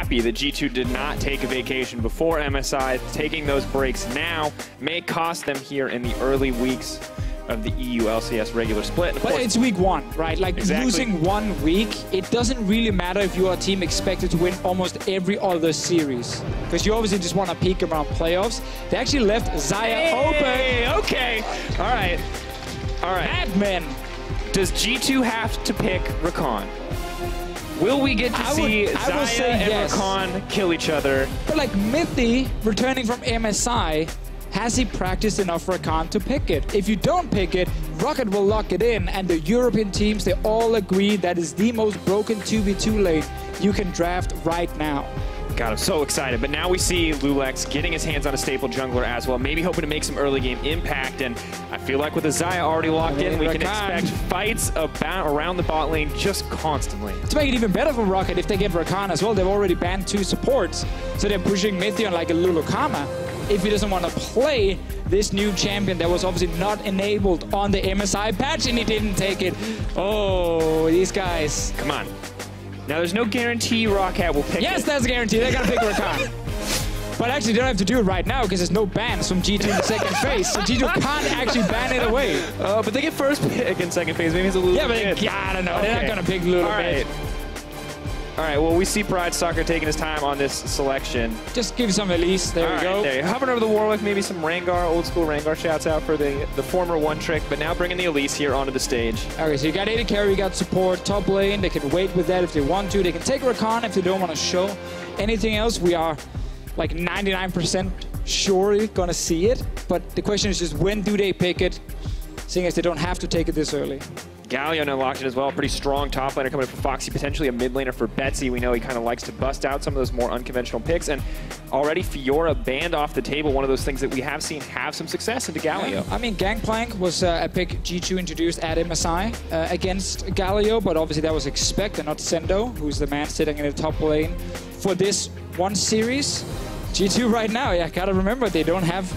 happy that G2 did not take a vacation before MSI. Taking those breaks now may cost them here in the early weeks of the EU LCS regular split. But it's week 1, right? Like losing 1 week, it doesn't really matter if you are a team expected to win almost every other series. Because you obviously just want to peak around playoffs. They actually left Xayah open. Okay. All right. Madman. Does G2 have to pick ROCCAT? Will we get to see Xayah and ROCCAT kill each other? But like Mithy, returning from MSI, has he practiced enough for ROCCAT to pick it? If you don't pick it, ROCCAT will lock it in, and the European teams, they all agree that is the most broken 2v2 lane you can draft right now. God, I'm so excited. But now we see Lulex getting his hands on a staple jungler as well, maybe hoping to make some early game impact. And I feel like with Xayah already locked in, we can expect fights around the bot lane just constantly. To make it even better for ROCCAT, if they get ROCCAT as well, they've already banned 2 supports. So they're pushing Mithy on like a Lulukama if he doesn't want to play this new champion that was obviously not enabled on the MSI patch, and he didn't take it. Oh, these guys. Come on. Now, there's no guarantee ROCCAT will pick it. Yes, that's a guarantee. They're going to pick ROCCAT. But actually, they don't have to do it right now because there's no bans from G2 in the second phase. So G2 can't actually ban it away. But they get first pick in second phase. Maybe it's a little bit. Yeah, but I don't know. Okay. They're not going to pick Lulu. All right, well, we see Pride Soccer taking his time on this selection. Just give some Elise. There we go. There you hovering over the Warwick, maybe some Rengar, old school Rengar shouts out for the former one trick, but now bringing the Elise here onto the stage. Okay, so you got AD carry, you got support, top lane. They can wait with that if they want to. They can take ROCCAT if they don't want to show anything else. We are like 99% sure you're going to see it, but the question is just when do they pick it, seeing as they don't have to take it this early. Galio now locked in as well. Pretty strong top laner coming up for Foxy, potentially a mid laner for Betsy. We know he kind of likes to bust out some of those more unconventional picks. And already Fiora banned off the table, one of those things that we have seen have some success into Galio. Yeah. I mean, Gangplank was a pick G2 introduced at MSI against Galio, but obviously that was Expect and not Sendo, who's the man sitting in the top lane for this one series. G2 right now, yeah, gotta remember, they don't have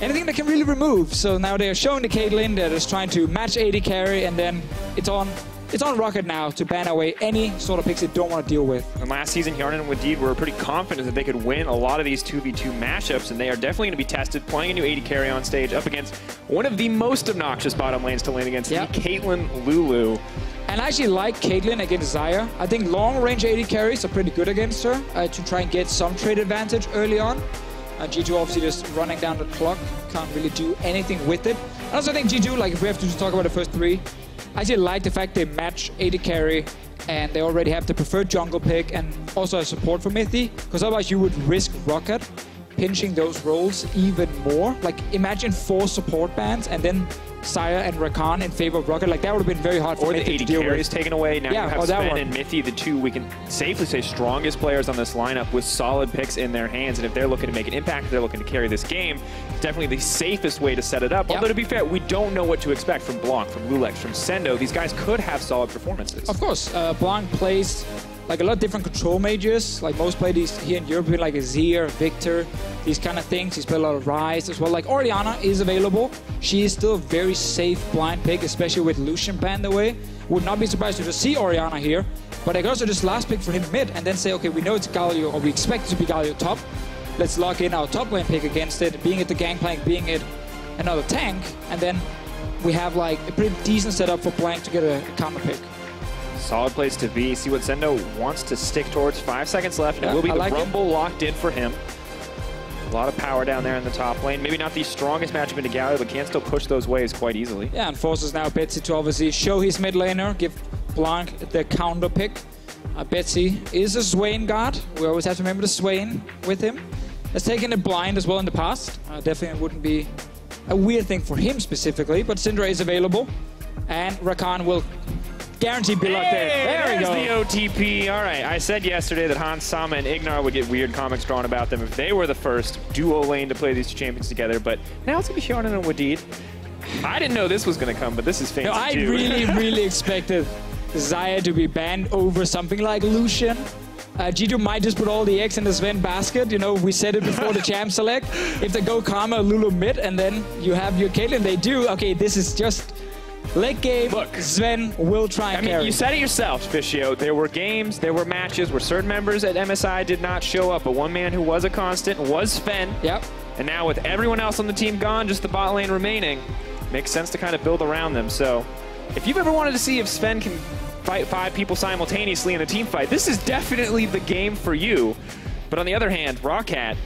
anything that can really remove. So now they are showing the Caitlyn, they're just trying to match AD carry, and then it's on ROCCAT now to ban away any sort of picks they don't want to deal with. And last season, Hjarnan and Wadid were pretty confident that they could win a lot of these 2v2 matchups, and they are definitely going to be tested playing a new AD carry on stage up against one of the most obnoxious bottom lanes to lane against, the Caitlyn Lulu. And I actually like Caitlyn against Xayah. I think long-range AD carries are pretty good against her to try and get some trade advantage early on. G2 obviously just running down the clock, can't really do anything with it. I also think G2, like if we have to just talk about the first 3, I actually like the fact they match AD carry and they already have the preferred jungle pick and also a support for Mithy, because otherwise you would risk ROCCAT pinching those roles even more. Like imagine 4 support bans and then Xayah and ROCCAT in favor of ROCCAT. Like that would have been very hard for Mithy to deal with. Or the AD carry is taken away. Now you have Sven and Mithy, the 2 we can safely say strongest players on this lineup with solid picks in their hands. And if they're looking to make an impact, if they're looking to carry this game, definitely the safest way to set it up. Although to be fair, we don't know what to expect from Blanc, from Lulex, from Sendo. These guys could have solid performances. Of course, Blanc plays like a lot of different control mages. Like most play these here in Europe, like Azir, Victor, these kind of things. He's played a lot of Ryze as well. Like Orianna is available. She is still a very safe blind pick, especially with Lucian banned away. Would not be surprised to just see Orianna here. But I could also just last pick for him mid and then say, okay, we know it's Galio, or we expect it to be Galio top. Let's lock in our top lane pick against it, being it the Gangplank, being it another tank. And then we have like a pretty decent setup for Blanc to get a counter pick. Solid place to be. See what Sendo wants to stick towards. 5 seconds left, and it will be the Rumble locked in for him. A lot of power down there in the top lane. Maybe not the strongest matchup into Galio, but can still push those waves quite easily. Yeah, and forces now Betsy to obviously show his mid laner, give Blanc the counter pick. Betsy is a Swain guard. We always have to remember the Swain with him. Has taken it blind as well in the past. Definitely wouldn't be a weird thing for him specifically, but Syndra is available, and ROCCAT will guaranteed be locked in. There we go. There's the OTP. All right, I said yesterday that Hans Sama and Ignar would get weird comics drawn about them if they were the first duo lane to play these 2 champions together, but now it's going to be Hjarnan and Wadid. I didn't know this was going to come, but this is fancy too. I really expected Xayah to be banned over something like Lucian. G2 might just put all the eggs in the Sven basket. You know, we said it before the champ select. If they go Karma, Lulu mid, and then you have your Caitlyn, they do. Okay, this is just Late game, Look, Sven will try and carry. You said it yourself, Fischio. There were games, there were matches where certain members at MSI did not show up, but one man who was a constant was Sven. Yep. And now with everyone else on the team gone, just the bot lane remaining, makes sense to kind of build around them. So if you've ever wanted to see if Sven can fight 5 people simultaneously in a team fight, this is definitely the game for you. But on the other hand, ROCCAT,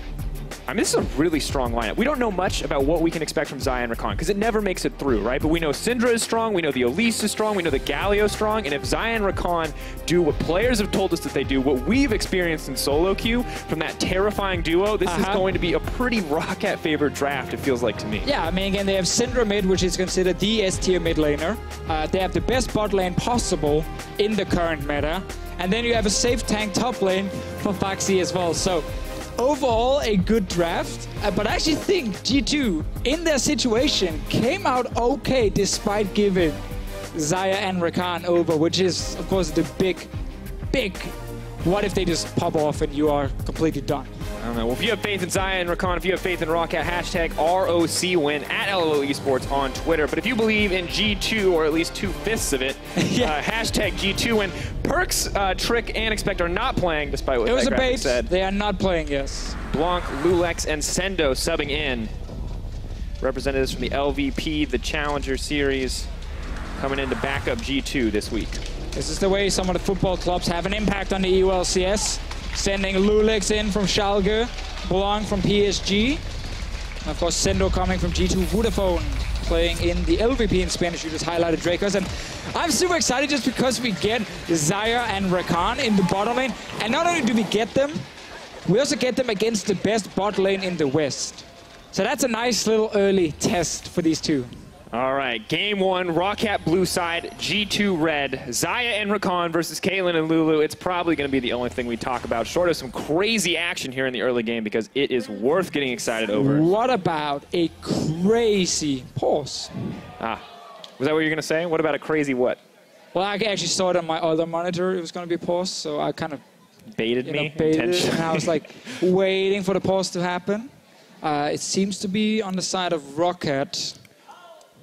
I mean, this is a really strong lineup. We don't know much about what we can expect from Xayah and ROCCAT because it never makes it through, right? But we know Syndra is strong, we know the Elise is strong, we know the Galio is strong, and if Xayah and ROCCAT do what players have told us that they do, what we've experienced in solo queue from that terrifying duo, this is going to be a pretty ROCCAT-favored draft, it feels like to me. Yeah, I mean, again, they have Syndra mid, which is considered the S-tier mid laner. They have the best bot lane possible in the current meta. And then you have a safe tank top lane for Foxy as well. So overall, a good draft, but I actually think G2, in their situation, came out okay despite giving Xayah and Rakan over, which is, of course, the big, what if they just pop off and you are completely done? I don't know. Well, if you have faith in Xayah and ROCCAT, if you have faith in ROCCAT, hashtag ROCWin at LOL Esports on Twitter. But if you believe in G2, or at least 2/5 of it, hashtag G2win. Perks, Trick, and Expect are not playing, despite what that graphic said. They are not playing, yes. Blanc, Lulex, and Sendo subbing in. Representatives from the LVP, the Challenger Series, coming in to back up G2 this week. This is the way some of the football clubs have an impact on the EU LCS. Sending Lulex in from Schalke, Blanc from PSG, and of course Sendo coming from G2 Vodafone, playing in the LVP in Spanish. You just highlighted Dracos, and I'm super excited just because we get Xayah and ROCCAT in the bottom lane, and not only do we get them, we also get them against the best bot lane in the West. So that's a nice little early test for these two. All right, game 1, ROCCAT blue side, G2 red. Xayah and ROCCAT versus Caitlyn and Lulu. It's probably going to be the only thing we talk about, short of some crazy action here in the early game, because it is worth getting excited over. What about a crazy pause? Was that what you're going to say? What about a crazy what? Well, I actually saw it on my other monitor. It was going to be a pause, so I kind of baited me, and I was like waiting for the pause to happen. It seems to be on the side of ROCCAT.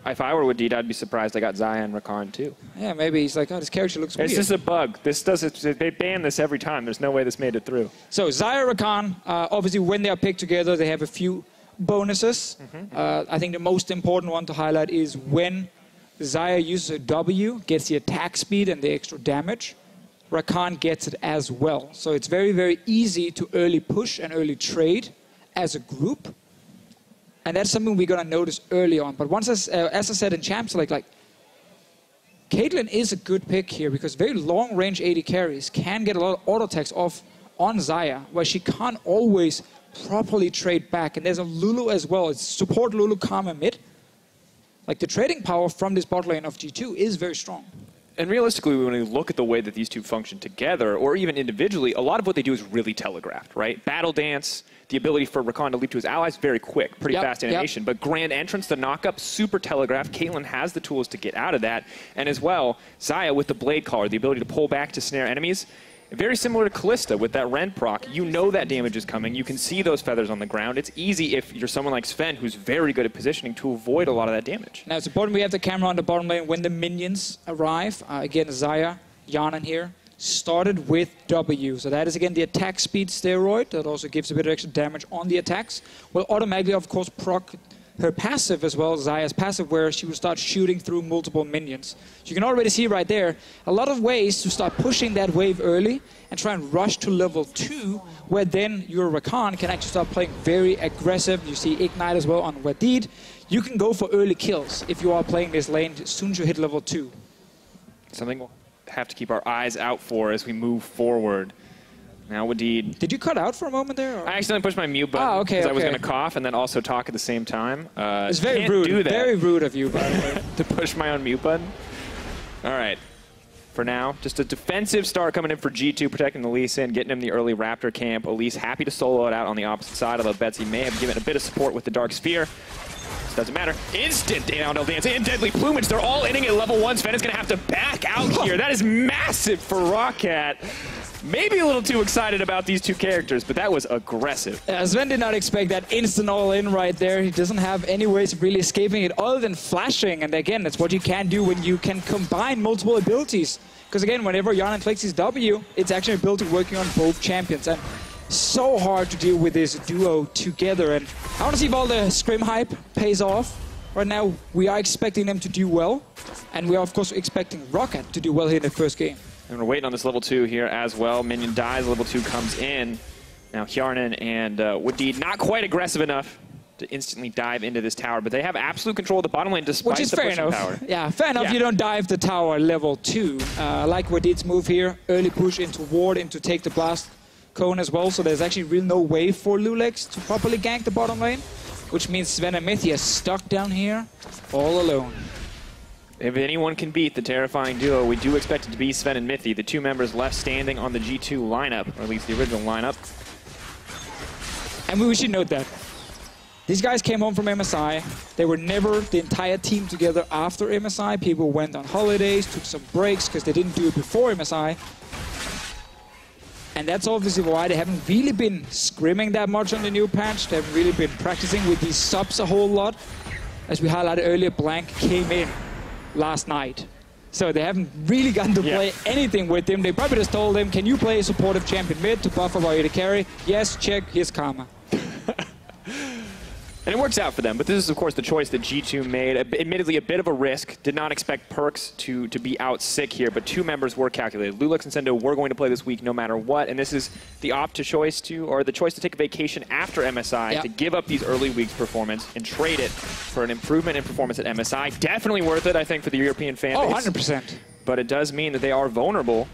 If I were with Deed, I'd be surprised I got Xayah and ROCCAT too. Yeah, maybe he's like, oh, this character looks weird. It's just a bug. This does it. They ban this every time. There's no way this made it through. So Xayah, ROCCAT, obviously when they are picked together, they have a few bonuses. I think the most important one to highlight is when Xayah uses a W, gets the attack speed and the extra damage, ROCCAT gets it as well. So it's very, very easy to early push and early trade as a group. And that's something we're going to notice early on. But once, as I said in Champs, like Caitlyn is a good pick here because very long-range AD carries can get a lot of auto attacks off on Xayah, where she can't always properly trade back. And there's a Lulu as well. It's support Lulu, Karma mid. Like the trading power from this bot lane of G2 is very strong. And realistically, when you look at the way that these two function together, or even individually, a lot of what they do is really telegraphed, right? Battle dance, the ability for ROCCAT to leap to his allies, very quick, pretty fast animation. But grand entrance, the knock-up, super telegraphed. Caitlyn has the tools to get out of that. And as well, Xayah with the Blade Collar, the ability to pull back to snare enemies. Very similar to Kalista with that Rend proc. You know that damage is coming. You can see those feathers on the ground. It's easy if you're someone like Sven, who's very good at positioning, to avoid a lot of that damage. Now, it's important we have the camera on the bottom lane when the minions arrive. Again, Xayah, Yanan here, started with W. So that is, again, the attack speed steroid. That also gives a bit of extra damage on the attacks. Will automatically, of course, proc her passive as well, Xayah's passive, where she will start shooting through multiple minions. So you can already see right there a lot of ways to start pushing that wave early and try and rush to level 2, where then your ROCCAT can actually start playing very aggressive. You see Ignite as well on Wadid. You can go for early kills if you are playing this lane as soon as you hit level 2. Something we'll have to keep our eyes out for as we move forward. Now, Wadid. Did you cut out for a moment there? Or? I accidentally pushed my mute button because I was going to cough and then also talk at the same time. It's very rude. Do that. Very rude of you, by the way. To push my own mute button. All right. For now, just a defensive start coming in for G2, protecting the Lee Sin, getting him the early Raptor camp. Elise happy to solo it out on the opposite side, although Betsy may have given a bit of support with the Dark Sphere. This doesn't matter. Instant down dance and deadly plumage. They're all inning at level 1. Sven is going to have to back out here. That is massive for ROCCAT. Maybe a little too excited about these two characters, but that was aggressive. Sven did not expect that instant all-in right there. He doesn't have any ways of really escaping it other than flashing. And again, that's what you can do when you can combine multiple abilities. Because again, whenever Jarnan clicks his W, it's actually an ability working on both champions. And so hard to deal with this duo together. And I want to see if all the scrim hype pays off. Right now, we are expecting them to do well. And we are, of course, expecting ROCCAT to do well here in the first game. And we're waiting on this level 2 here as well. Minion dies, level 2 comes in. Now Jarnan and Wadid not quite aggressive enough to instantly dive into this tower, but they have absolute control of the bottom lane despite the pushing power. Yeah, fair enough. You don't dive the tower level 2. I like Wadid's move here. Early push into ward, into take the blast cone as well, so there's actually really no way for Lulex to properly gank the bottom lane, which means Sven and Mythia stuck down here all alone. If anyone can beat the terrifying duo, we do expect it to be Sven and Mythia, the two members left standing on the G2 lineup, or at least the original lineup. And we should note that these guys came home from MSI. They were never the entire team together after MSI. People went on holidays, took some breaks because they didn't do it before MSI. And that's obviously why they haven't really been scrimming that much on the new patch. They haven't really been practicing with these subs a whole lot. As we highlighted earlier, Blank came in last night. So they haven't really gotten to play anything with him. They probably just told him, can you play a supportive champion mid to buff our AD carry? Yes, check, here's Karma. And it works out for them, but this is, of course, the choice that G2 made. Admittedly, a bit of a risk. Did not expect Perks to be out sick here, but two members were calculated. Lulex and Sendo were going to play this week no matter what, and this is the choice to take a vacation after MSI to give up these early weeks' performance and trade it for an improvement in performance at MSI. Definitely worth it, I think, for the European fan base. 100%. But it does mean that they are vulnerable.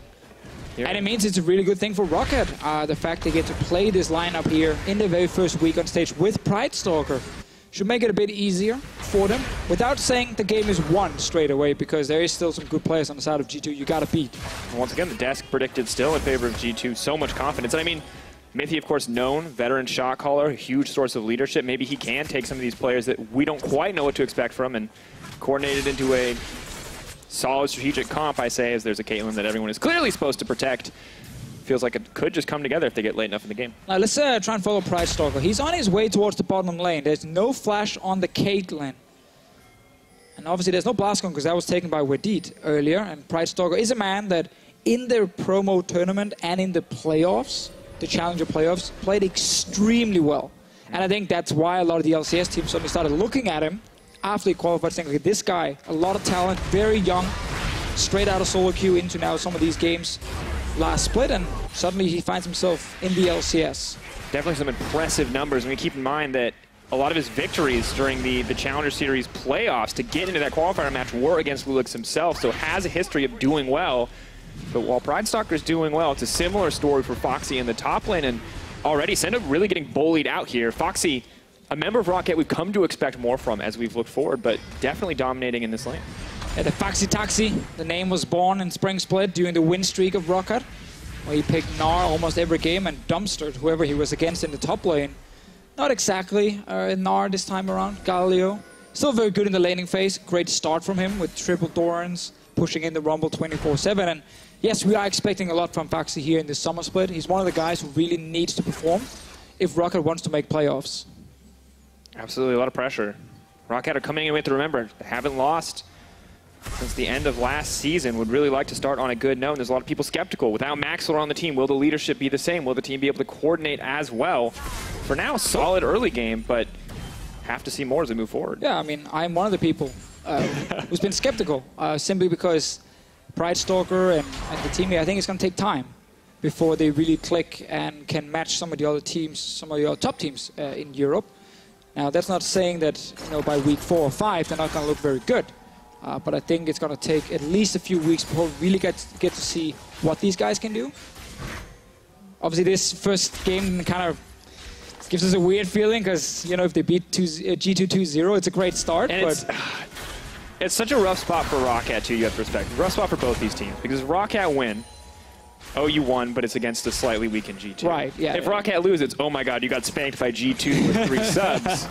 Here. And it means it's a really good thing for ROCCAT. The fact they get to play this lineup here in the very first week on stage with Pride Stalker should make it a bit easier for them, without saying the game is won straight away, because there is still some good players on the side of G2 you gotta beat. Once again, the desk predicted still in favor of G2. So much confidence. And I mean, Mythia, of course, known, veteran shot caller, huge source of leadership. Maybe he can take some of these players that we don't quite know what to expect from and coordinate it into a solid strategic comp, I say, as there's a Caitlyn that everyone is clearly supposed to protect. Feels like it could just come together if they get late enough in the game. Now let's try and follow Pride Stalker. He's on his way towards the bottom lane. There's no flash on the Caitlyn. And obviously there's no blast cone because that was taken by Wadid earlier. And Pride Stalker is a man that in the promo tournament and in the playoffs, the Challenger playoffs, played extremely well. And I think that's why a lot of the LCS teams suddenly started looking at him after he qualified, saying, okay, this guy, a lot of talent, very young, straight out of solo queue into now some of these games last split, and suddenly he finds himself in the LCS. Definitely some impressive numbers. I mean, keep in mind that a lot of his victories during the Challenger Series playoffs to get into that qualifier match were against Lulex himself, so has a history of doing well. But while Pride Stalker's doing well, it's a similar story for Foxy in the top lane, and already Sendo really getting bullied out here. Foxy, a member of ROCCAT we've come to expect more from as we've looked forward, but definitely dominating in this lane. Yeah, the Foxy Taxi, the name was born in Spring Split during the win streak of ROCCAT, where he picked Gnar almost every game and dumpstered whoever he was against in the top lane. Not exactly Gnar this time around, Galio. Still very good in the laning phase. Great start from him with triple Thorns, pushing in the Rumble 24/7. And yes, we are expecting a lot from Foxy here in this summer split. He's one of the guys who really needs to perform if ROCCAT wants to make playoffs. Absolutely, a lot of pressure. ROCCAT are coming in with, remember, they haven't lost since the end of last season. Would really like to start on a good note. And there's a lot of people skeptical. Without Maxwell on the team, will the leadership be the same? Will the team be able to coordinate as well? For now, solid early game, but have to see more as we move forward. Yeah, I mean, I'm one of the people who's been skeptical, simply because Pride Stalker and the team here, I think it's going to take time before they really click and can match some of the other teams, some of the other top teams in Europe. Now, that's not saying that, you know, by week 4 or 5, they're not going to look very good. But I think it's going to take at least a few weeks before we really get to see what these guys can do. Obviously, this first game kind of gives us a weird feeling because, you know, if they beat G2 2-0, it's a great start. And but it's such a rough spot for ROCCAT, too, you have to respect. Rough spot for both these teams because ROCCAT win. Oh, you won, but it's against a slightly weakened G2. Right, yeah. If ROCCAT lose, it's, oh my god, you got spanked by G2 with 3 subs.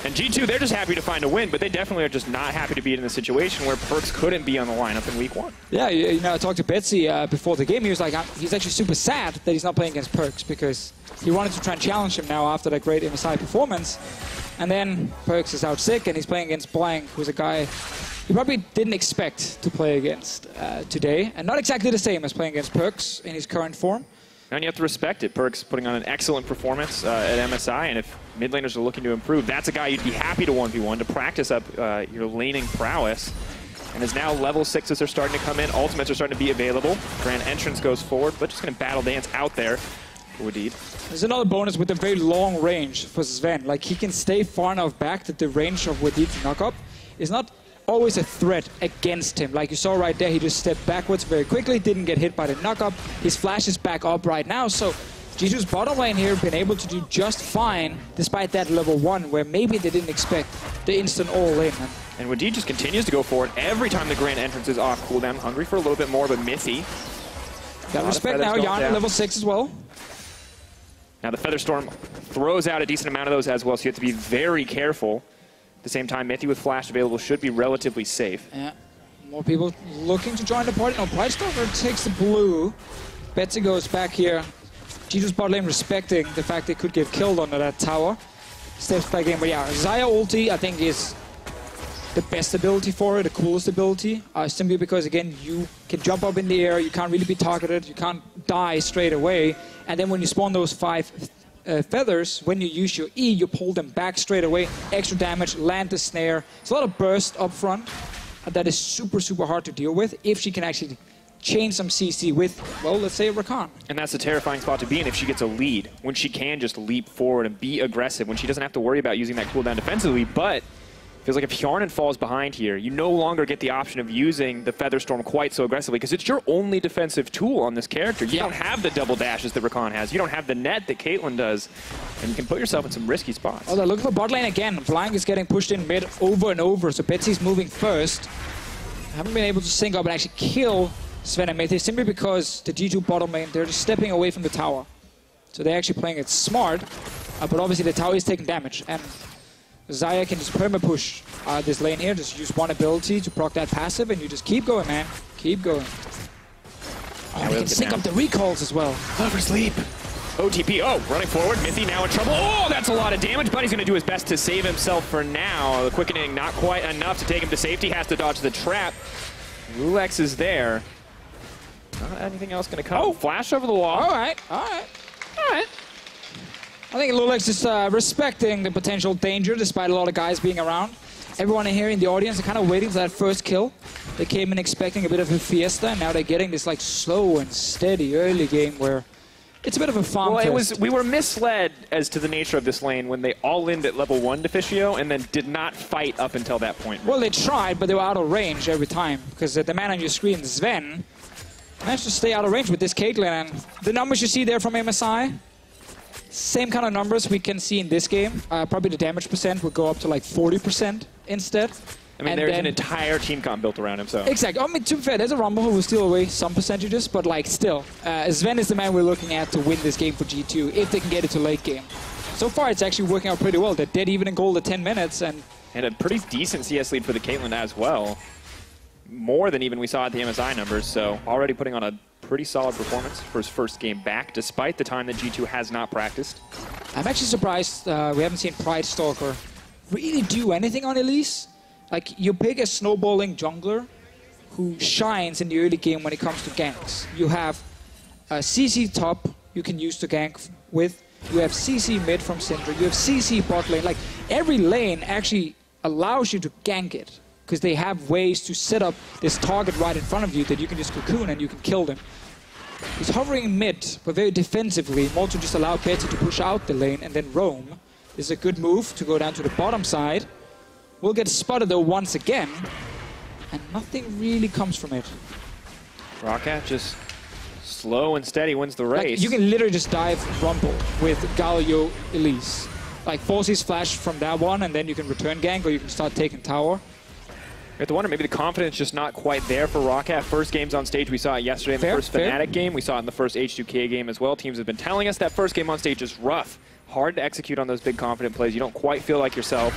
And G2, they're just happy to find a win, but they definitely are just not happy to be in a situation where Perkz couldn't be on the lineup in week 1. Yeah, you know, I talked to Betsy before the game. He was like, he's actually super sad that he's not playing against Perkz because he wanted to try and challenge him now after that great MSI performance. And then Perkz is out sick, and he's playing against Blank, who's a guy he probably didn't expect to play against today. And not exactly the same as playing against Perkz in his current form. And you have to respect it. Perkz putting on an excellent performance at MSI, and if mid laners are looking to improve, that's a guy you'd be happy to 1v1 to practice up your laning prowess. And as now level 6s are starting to come in, ultimates are starting to be available. Grand Entrance goes forward, but just going to battle dance out there for Wadid. There's another bonus with a very long range for Sven. Like, he can stay far enough back that the range of Wadid's knock-up is not always a threat against him. Like you saw right there, he just stepped backwards very quickly, didn't get hit by the knock-up. His flash is back up right now, so G2's bottom lane here been able to do just fine despite that level 1 where maybe they didn't expect the instant all-in. And Wadid just continues to go forward every time the Grand Entrance is off cooldown. Hungry for a little bit more, but Mithy. Got respect now, Jan at level 6 as well. Now the Featherstorm throws out a decent amount of those as well, so you have to be very careful. At the same time, Mithy with flash available should be relatively safe. Yeah, more people looking to join the party. No, Pride Stalker takes the blue. Betsy goes back here. G2's bot lane respecting the fact they could get killed under that tower. Steps back in, but yeah, Xayah ulti I think is the best ability for it, the coolest ability. Simply because, again, you can jump up in the air, you can't really be targeted, you can't die straight away. And then when you spawn those 5 feathers, when you use your E, you pull them back straight away. Extra damage, land the snare. It's a lot of burst up front. That is super, super hard to deal with if she can actually chain some CC with, well, let's say a ROCCAT. And that's a terrifying spot to be in if she gets a lead, when she can just leap forward and be aggressive, when she doesn't have to worry about using that cooldown defensively. But feels like if Hjarnan falls behind here, you no longer get the option of using the Featherstorm quite so aggressively because it's your only defensive tool on this character. You don't have the double dashes that ROCCAT has. You don't have the net that Caitlyn does. And you can put yourself in some risky spots. Oh, they're looking for bot lane again. Blank is getting pushed in mid over and over, so Betsy's moving first. Haven't been able to sync up and actually kill Sven and Mithy simply because the G2 bottom lane, they're just stepping away from the tower. So they're actually playing it smart, but obviously the tower is taking damage. And Xayah can just perma-push this lane here, just use one ability to proc that passive, and you just keep going, man. Keep going. Oh, they can sync up the recalls as well. Oversleep. OTP, running forward. Mithy now in trouble. Oh, that's a lot of damage. Buddy's going to do his best to save himself for now. The quickening not quite enough to take him to safety. Has to dodge the trap. Rulex is there. Not anything else going to come. Oh, flash over the wall. All right. I think Lulex is respecting the potential danger despite a lot of guys being around. Everyone in here in the audience are kind of waiting for that first kill. They came in expecting a bit of a fiesta, and now they're getting this like slow and steady early game where it's a bit of a farm fest. We were misled as to the nature of this lane when they all-ined at level 1 Deficio and then did not fight up until that point. Well, they tried, but they were out of range every time because the man on your screen, Sven, managed to stay out of range with this Caitlyn, and the numbers you see there from MSI, same kind of numbers we can see in this game. Probably the damage percent would go up to like 40% instead. I mean, there's an entire team comp built around him, so. Exactly. I mean, to be fair, there's a Rumble who will steal away some percentages, but like still, Sven is the man we're looking at to win this game for G2 if they can get it to late game. So far, it's actually working out pretty well. They're dead even in gold at 10 minutes. And a pretty decent CS lead for the Caitlyn as well. More than even we saw at the MSI numbers, so already putting on a pretty solid performance for his first game back, despite the time that G2 has not practiced. I'm actually surprised we haven't seen Pride Stalker really do anything on Elise. Like, you pick a snowballing jungler who shines in the early game when it comes to ganks. You have a CC top you can use to gank with. You have CC mid from Syndra. You have CC bot lane. Like, every lane actually allows you to gank it because they have ways to set up this target right in front of you that you can just cocoon and you can kill them. He's hovering mid, but very defensively, more to just allow Betsy to push out the lane and then roam. This is a good move to go down to the bottom side. We'll get spotted though once again, and nothing really comes from it. ROCCAT just slow and steady wins the race. Like, you can literally just dive Rumble with Galio Elise. Like, force his flash from that one, and then you can return gank, or you can start taking tower. You have to wonder, maybe the confidence just not quite there for ROCCAT. First games on stage, we saw it yesterday in the first Fnatic game. We saw it in the first H2K game as well. Teams have been telling us that first game on stage is rough. Hard to execute on those big confident plays. You don't quite feel like yourself.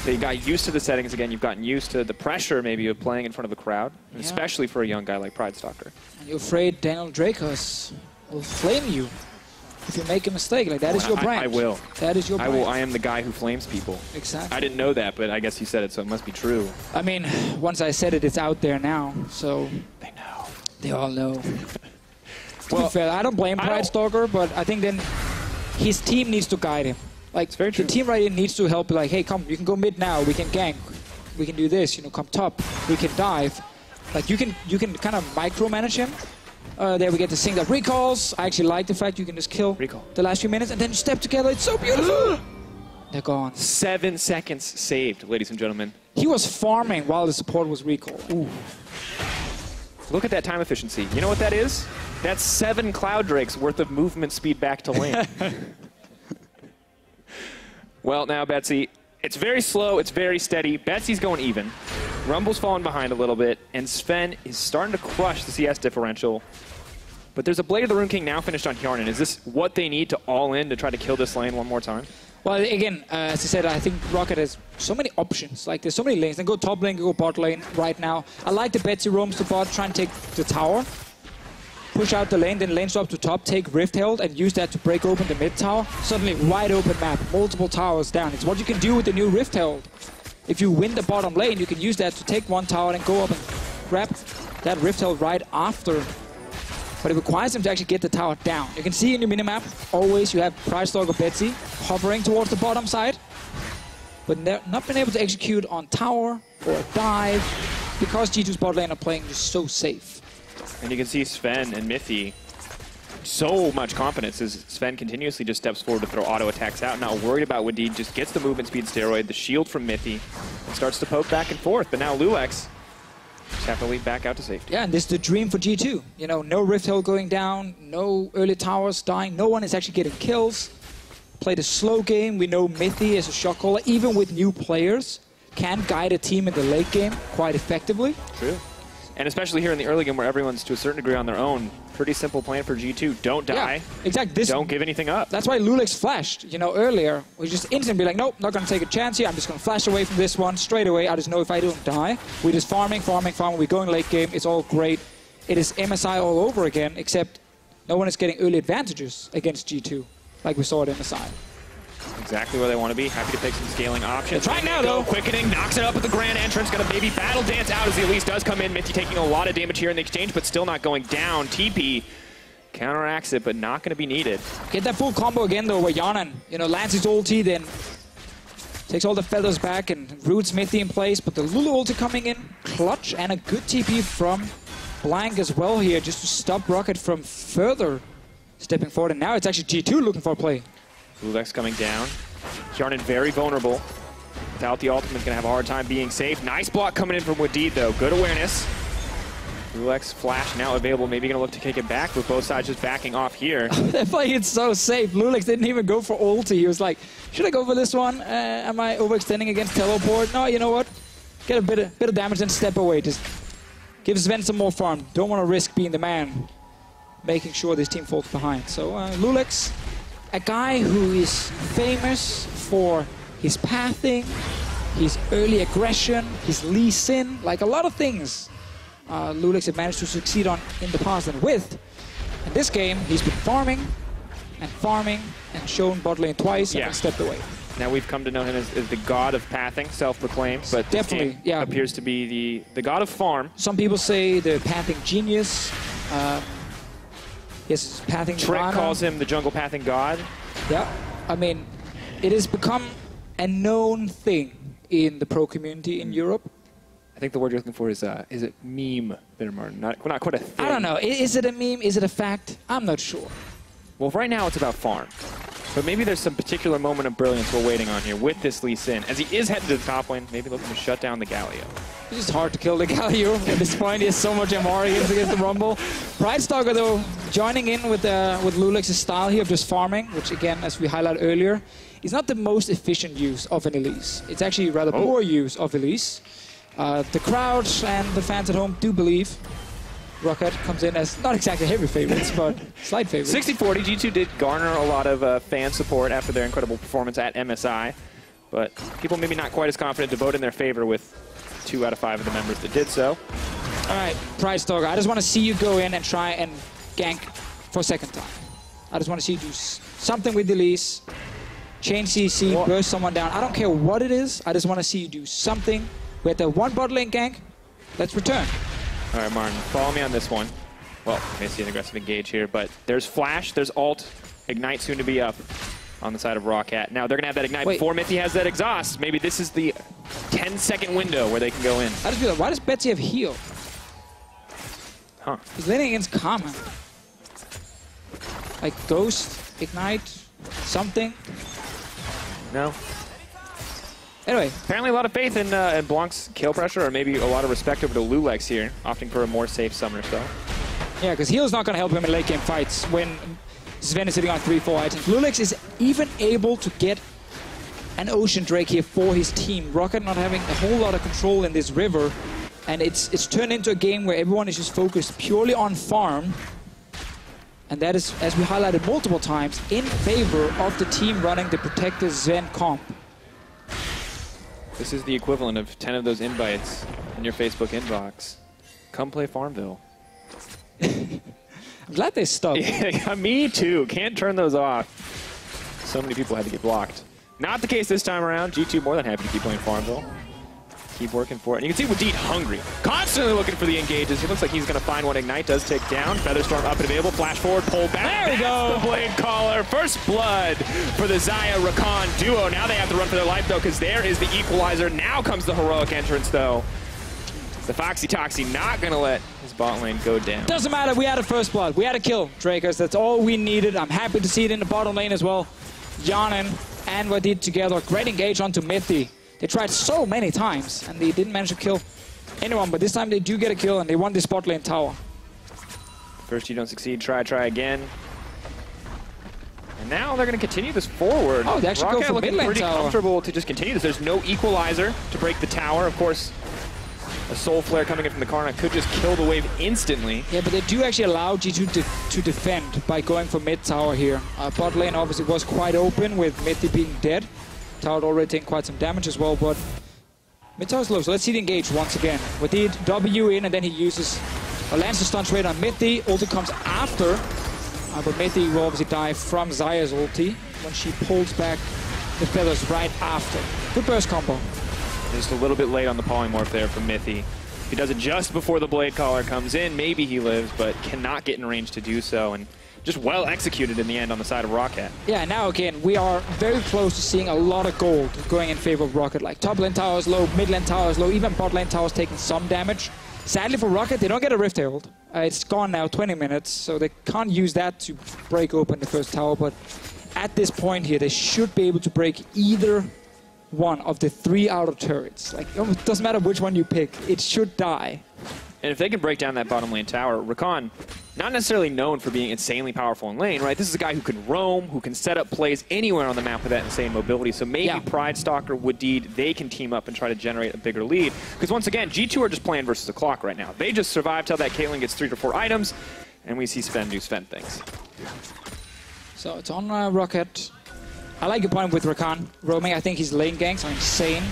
They got used to the settings again. You've gotten used to the pressure maybe of playing in front of a crowd, especially for a young guy like Pridestalker. And you're afraid Daniel Dracos will flame you if you make a mistake. Like, that is your brand. I will. That is your brand. I am the guy who flames people. Exactly. I didn't know that, but I guess you said it, so it must be true. I mean, once I said it, it's out there now, so... They know. They all know. To be fair, I don't blame Pridestalker, but I think then his team needs to guide him. Like, the team right in needs to help, like, hey, come, you can go mid now, we can gank, we can do this, you know, come top, we can dive. Like, you can kind of micromanage him. There we get to sync up recalls. I actually like the fact you can just kill the last few minutes and then step together. It's so beautiful. They're gone. 7 seconds saved, ladies and gentlemen. He was farming while the support was recalling. Ooh. Look at that time efficiency. You know what that is? That's 7 Cloud Drakes worth of movement speed back to lane. Well, now, Betsy, it's very slow, it's very steady. Betsy's going even. Rumble's falling behind a little bit, and Sven is starting to crush the CS differential. But there's a Blade of the Rune King now finished on Hjarnan. Is this what they need to all in to try to kill this lane one more time? Well, again, as I said, I think ROCCAT has so many options. Like, there's so many lanes. They go top lane, go bot lane right now. I like the Betsy roams to bot, try and take the tower. Push out the lane, then lane swap to top, take Rift Herald, and use that to break open the mid tower. Suddenly, wide open map, multiple towers down. It's what you can do with the new Rift Herald. If you win the bottom lane, you can use that to take one tower and go up and grab that Rift Herald right after. But it requires them to actually get the tower down. You can see in your minimap, always you have Pridestalker Betsy hovering towards the bottom side. But they're not been able to execute on tower or a dive because G2's bot lane are playing just so safe. And you can see Sven and Mithy, so much confidence as Sven continuously just steps forward to throw auto attacks out. Not worried about Wadid, just gets the movement speed steroid, the shield from Mithy, and starts to poke back and forth. But now Lulex just have to lead back out to safety. Yeah, and this is the dream for G2. You know, no Rift Hill going down, no early towers dying, no one is actually getting kills. Played a slow game. We know Mithy as a shot caller, even with new players, can guide a team in the late game quite effectively. True. And especially here in the early game where everyone's to a certain degree on their own, pretty simple plan for G2. Don't die. Yeah, exactly. Don't give anything up. That's why Lulex flashed, you know, earlier. We just instantly be like, nope, not going to take a chance here. I'm just going to flash away from this one straight away. I just know if I don't die. We're just farming. We're going late game. It's all great. It is MSI all over again, except no one is getting early advantages against G2, like we saw at MSI. Exactly where they want to be. Happy to pick some scaling options. Right now, though. Quickening, knocks it up at the grand entrance. Got a baby battle dance out as the Elise does come in. Mithy taking a lot of damage here in the exchange, but still not going down. TP counteracts it, but not going to be needed. Get that full combo again, though, where Hjarnan, you know, lands his ulti, then takes all the feathers back and roots Mithy in place. But the Lulu ulti coming in clutch, and a good TP from Blank as well here, just to stop ROCCAT from further stepping forward. And now it's actually G2 looking for a play. Lulex coming down. Hjarnan very vulnerable. Without the ultimate, going to have a hard time being safe. Nice block coming in from Wadid, though. Good awareness. Lulex flash now available. Maybe going to look to kick it back with both sides just backing off here. They're playing it so safe. Lulex didn't even go for ulti. He was like, should I go for this one? Am I overextending against teleport? No, you know what? Get a bit of damage and step away. Just give Sven some more farm. Don't want to risk being the man making sure this team falls behind. So Lulex, a guy who is famous for his pathing, his early aggression, his Lee Sin, like a lot of things Lulex had managed to succeed on in the past and with. In this game, he's been farming and shown bot lane twice and stepped away. Now we've come to know him as the god of pathing, self-proclaimed, but definitely, this game appears to be the god of farm. Some people say the pathing genius. Yes, pathing Trick Nirvana. calls him the jungle pathing god. Yeah, I mean, it has become a known thing in the pro community in Europe. I think the word you're looking for is it meme, Bittermartin? Not quite a thing. I don't know. Is it a meme? Is it a fact? I'm not sure. Well, right now it's about farm. But maybe there's some particular moment of brilliance we're waiting on here with this Lee Sin. As he is heading to the top lane, maybe looking to shut down the Galio. It's just hard to kill the Galio at this point. He has so much MR against the Rumble. Pridestalker, though, joining in with Lulex's style here of just farming, which, again, as we highlighted earlier, is not the most efficient use of an Elise. It's actually rather poor use of Elise. The crowd and the fans at home do believe ROCCAT comes in as not exactly heavy favorites, but slight favorites. 60-40, G2 did garner a lot of fan support after their incredible performance at MSI. but people maybe not quite as confident to vote in their favor with 2 out of 5 of the members that did so. All right, Pride Stalker, I just want to see you go in and try and gank for a second time. I just want to see you do something with the Elise, chain CC, burst someone down. I don't care what it is. I just want to see you do something. We had the 1 bot lane gank. Let's return. All right, Martin, follow me on this one. Well, may see an aggressive engage here, but there's Flash, there's Ult, Ignite soon to be up on the side of ROCCAT. Now, they're going to have that Ignite before Mithy has that Exhaust. Maybe this is the 10-second window where they can go in. I just feel like, why does Betsy have heal? Huh. He's laning against Karma. Like Ghost, Ignite, something. No. Anyway. Apparently a lot of faith in Blanc's kill pressure, or maybe a lot of respect over to Lulex here, opting for a more safe summoner spell. Yeah, because heal's not going to help him in late game fights when Sven is sitting on 3-4 items. Lulex is even able to get an Ocean Drake here for his team. ROCCAT not having a whole lot of control in this river, and it's turned into a game where everyone is just focused purely on farm. And that is, as we highlighted multiple times, in favor of the team running the Protector Sven comp. This is the equivalent of 10 of those invites in your Facebook inbox. Come play Farmville. I'm glad they stopped. Yeah, me too. Can't turn those off. So many people had to get blocked. Not the case this time around. G2 more than happy to keep playing Farmville. Keep working for it. And you can see Wadid hungry. Constantly looking for the engages. He looks like he's going to find one. Ignite does take down. Featherstorm up and available. Flash forward, pull back. There we go. The Blade Caller. First blood for the Xayah Rakan duo. Now they have to run for their life, though, because there is the equalizer. Now comes the heroic entrance, though. The Foxy Toxy not going to let his bot lane go down. Doesn't matter. We had a first blood. We had a kill, Drakers. That's all we needed. I'm happy to see it in the bottom lane as well. Yanin and Wadid together. Great engage onto Mithy. They tried so many times, and they didn't manage to kill anyone, but this time they do get a kill, and they won this bot lane tower. First you don't succeed, try again. And now they're going to continue this forward. Oh, they actually go for looking mid lane pretty tower. Comfortable to just continue this. There's no equalizer to break the tower. Of course, a Soul Flare coming in from the Karna could just kill the wave instantly. Yeah, but they do actually allow G2 to defend by going for mid tower here. Bot lane obviously was quite open with Mithy being dead. Tower already taking quite some damage as well, but mid tower's low, so let's see the engage once again. Wadid W in, and then he uses a Lancer stun straight on Mithy. Ulti comes after, but Mithy will obviously die from Xayah's ulti when she pulls back the feathers right after. Good burst combo. Just a little bit late on the polymorph there from Mithy. If he does it just before the Blade Caller comes in, maybe he lives, but cannot get in range to do so. And just well executed in the end on the side of ROCCAT. Yeah, now again, we are very close to seeing a lot of gold going in favor of ROCCAT. Like top lane tower is low, mid lane tower is low, even bot lane tower is taking some damage. Sadly for ROCCAT, they don't get a Rift Herald. It's gone now, 20 minutes, so they can't use that to break open the first tower, but at this point here, they should be able to break either one of the 3 outer turrets. Like, it doesn't matter which one you pick, it should die. And if they can break down that bottom lane tower, Rakan, not necessarily known for being insanely powerful in lane, right? This is a guy who can roam, who can set up plays anywhere on the map with that insane mobility. So maybe Pride Stalker, Wadid, they can team up and try to generate a bigger lead. Because once again, G2 are just playing versus the clock right now. They just survive till that Caitlyn gets 3 to 4 items, and we see Sven do Sven things. So it's on ROCCAT. I like your point with Rakan roaming. I think his lane ganks are insane.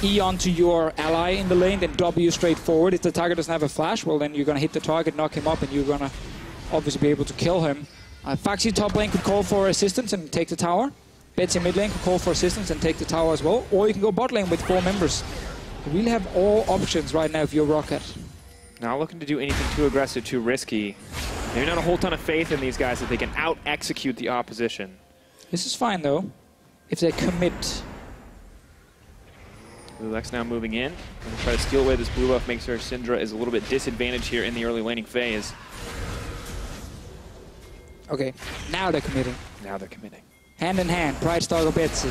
E onto your ally in the lane, then W straight forward. If the target doesn't have a flash, well, then you're going to hit the target, knock him up, and you're going to obviously be able to kill him. Foxy top lane could call for assistance and take the tower. Betsy mid lane could call for assistance and take the tower as well. Or you can go bot lane with 4 members. You really have all options right now if you're ROCCAT. Not looking to do anything too aggressive, too risky. Maybe not a whole ton of faith in these guys that they can out-execute the opposition. This is fine, though, if they commit. Lulex now moving in. Going to try to steal away this blue buff. Makes sure Syndra is a little bit disadvantaged here in the early laning phase. Okay, now they're committing. Now they're committing. Hand in hand, Pride Stalker Betsy.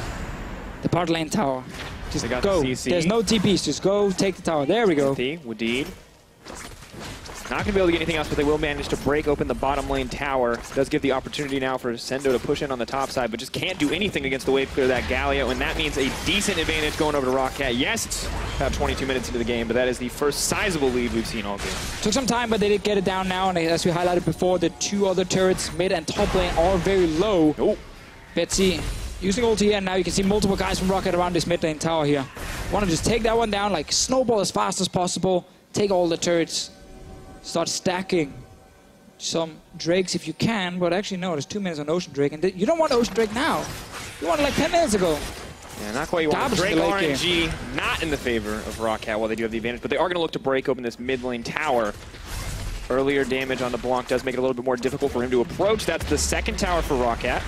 The bot lane tower. Just go. There's no TPs, just go take the tower. There we go. Wadid. Not going to be able to get anything else, but they will manage to break open the bottom lane tower. Does give the opportunity now for Sendo to push in on the top side, but just can't do anything against the wave clear of that Galio, and that means a decent advantage going over to ROCCAT. Yes, it's about 22 minutes into the game, but that is the first sizable lead we've seen all game. Took some time, but they did get it down now, and as we highlighted before, the 2 other turrets, mid and top lane, are very low. Oh. Betsy using ulti, and now you can see multiple guys from ROCCAT around this mid lane tower here. Want to just take that one down, like snowball as fast as possible, take all the turrets, start stacking some Drakes if you can, but actually no, there's 2 minutes on Ocean Drake, and you don't want Ocean Drake now. You want it like 10 minutes ago. Yeah, not quite. You want Drake RNG not in the favor of ROCCAT while they do have the advantage, but they are going to look to break open this mid lane tower. Earlier damage on the Blanc does make it a little bit more difficult for him to approach. That's the second tower for ROCCAT.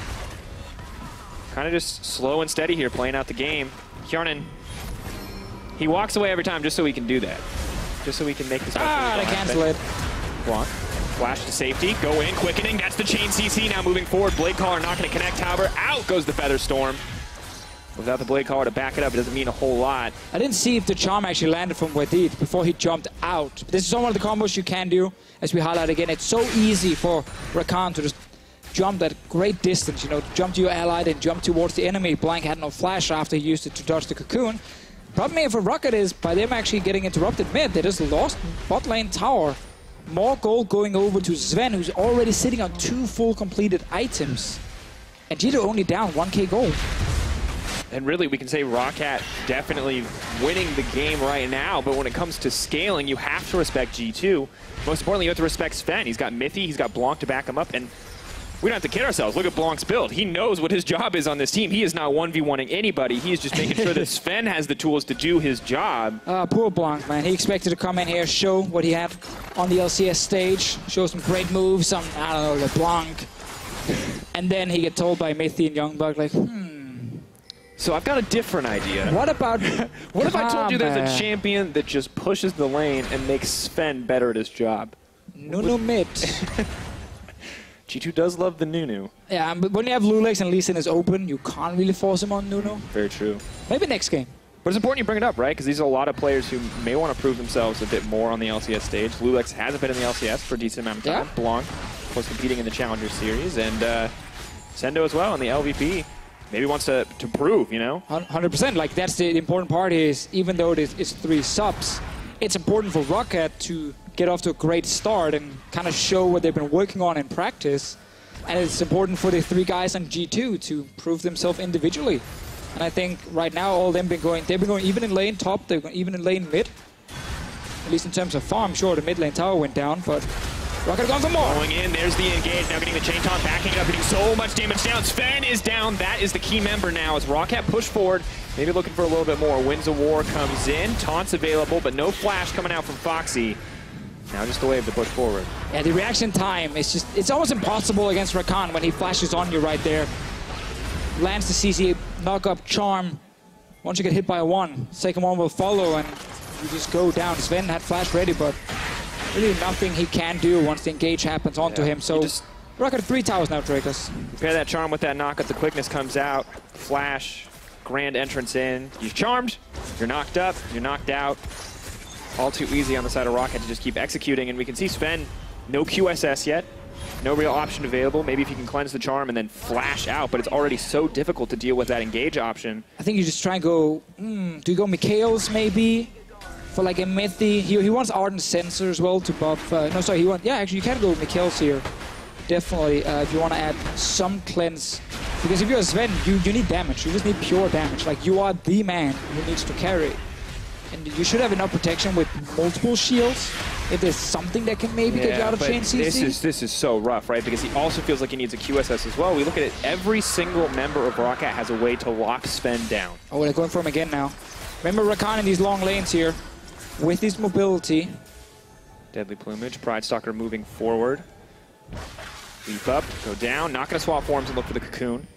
Kind of just slow and steady here, playing out the game. Hjarnan, he walks away every time just so he can do that. Just so he can make this. Ah, they cancel it. Blanc. Flash to safety, go in, quickening, that's the chain CC now moving forward. Blade Caller not going to connect, however, out goes the Feather Storm. Without the Blade Caller to back it up, it doesn't mean a whole lot. I didn't see if the charm actually landed from Wadid before he jumped out. This is one of the combos you can do, as we highlight again. It's so easy for ROCCAT to just jump that great distance, you know, jump to your ally, then jump towards the enemy. Blanc had no flash after he used it to dodge the cocoon. Problem here for ROCCAT is, by them actually getting interrupted mid, they just lost bot lane tower. More gold going over to Sven, who's already sitting on 2 full completed items. And G2 only down 1k gold. And really, we can say ROCCAT definitely winning the game right now, but when it comes to scaling, you have to respect G2. Most importantly, you have to respect Sven. He's got Mithy, he's got Blanc to back him up, and we don't have to kid ourselves. Look at Blanc's build. He knows what his job is on this team. He is not 1v1ing anybody. He is just making sure that Sven has the tools to do his job. Poor Blanc, man. He expected to come in here, show what he had on the LCS stage, show some great moves, some, I don't know, the Blanc. And then he get told by Mithy and Youngblood, like, So I've got a different idea. What about what if I told you there's a champion that just pushes the lane and makes Sven better at his job? Nunu mid. G2 does love the Nunu. Yeah, but when you have Lulex and Lee Sin is open, you can't really force him on Nunu. Very true. Maybe next game. But it's important you bring it up, right? Because these are a lot of players who may want to prove themselves a bit more on the LCS stage. Lulex hasn't been in the LCS for a decent amount of time. Yeah. Blanc was competing in the Challenger Series. And Sendo as well in the LVP. Maybe wants to prove, you know? 100%. Like, that's the important part is, even though it's 3 subs, it's important for ROCCAT to get off to a great start and kind of show what they've been working on in practice. And it's important for the 3 guys on G2 to prove themselves individually. And I think right now all they've been going even in lane top, they've gone even in lane mid. At least in terms of farm, sure, the mid lane tower went down, but ROCCAT gone for more. Going in, there's the engage, now getting the chain taunt, backing it up, getting so much damage down. Sven is down, that is the key member now as ROCCAT push forward, maybe looking for a little bit more. Winds of War comes in, taunts available, but no flash coming out from Foxy. Now just a wave to push forward. Yeah, the reaction time is just, it's almost impossible against ROCCAT when he flashes on you right there. Lands the CC, knock up, charm. Once you get hit by a 1, second one will follow and you just go down. Sven had flash ready, but really nothing he can do once the engage happens onto him. So ROCCAT 3 towers now, Drakos. Pair that charm with that knock up, the quickness comes out. Flash, grand entrance in. You're charmed, you're knocked up, you're knocked out. All too easy on the side of ROCCAT to just keep executing, and we can see Sven, no QSS yet, no real option available. Maybe if you can cleanse the charm and then flash out, but it's already so difficult to deal with that engage option. I think you just try and go, do you go Mikhail's maybe? For like a Mithy, he wants Ardent Sensor as well to buff, actually you can go Mikhail's here. Definitely, if you want to add some cleanse. Because if you're a Sven, you need damage, you just need pure damage. Like, you are the man who needs to carry. And you should have enough protection with multiple shields. If there's something that can maybe get you out of chain CC. This is so rough, right? Because he also feels like he needs a QSS as well. We look at it, every single member of ROCCAT has a way to lock Sven down. Oh, they're going for him again now. Remember ROCCAT in these long lanes here, with his mobility. Deadly Plumage, Pride Stalker moving forward. Leap up, go down, not going to swap forms and look for the cocoon.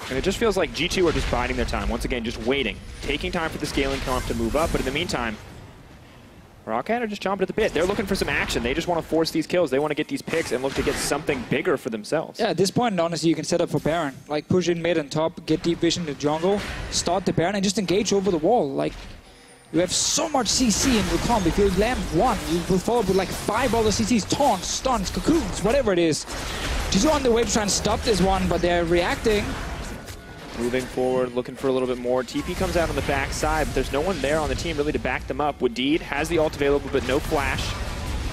And it just feels like G2 are just biding their time. Once again, just waiting. Taking time for the scaling comp to move up, but in the meantime, ROCCAT are just chomping at the bit. They're looking for some action. They just want to force these kills. They want to get these picks and look to get something bigger for themselves. Yeah, at this point, honestly, you can set up for Baron. Like, push in mid and top, get deep vision in the jungle, start the Baron, and just engage over the wall. Like, you have so much CC in your comp. If you land 1, you will follow up with like 5 other CCs, taunts, stuns, cocoons, whatever it is. Just on the way to try and stop this one, but they're reacting. Moving forward, looking for a little bit more. TP comes out on the backside, but there's no one there on the team really to back them up. Wadid has the ult available, but no flash.